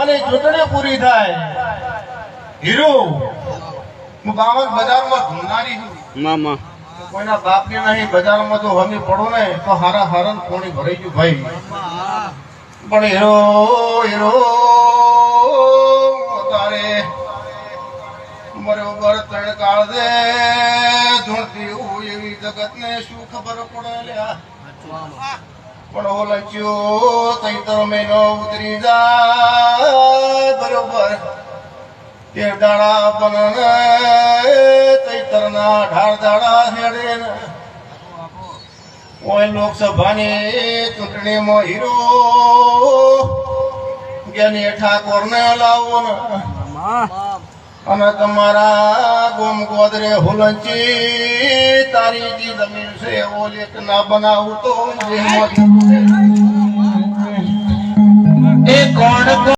બાવાની ચૂંટણી પૂરી થાય હીરો હું બાવન બજારમાં ધૂમનારી છું મામા કોઈના બાપની નહીં બજારમાં જો હમી પડો ને તો હારા હારન કોણી ભરાઈ ગયું ભાઈ પણ હીરો હીરો તારે બરોબર ત્રણ કાળ દે ધૂણતી હોય એવી જગત ને શું ખબર પડે લ્યા પણ ઓલચ્યો તૈતર મહિનો ઉતરી જાય બરોબર તે દાડા બન તૈતર ના 18 દાડા હેડે ને ઓય લોકસભાની ચૂંટણીમાં હીરો જ્ઞાની ઠાકોર ને લાવો ને અને તમારા ગોમ ગોદરે હુલંચી તારી જી જમીન છે ઓલેક ના બનાવું તો એ કોણ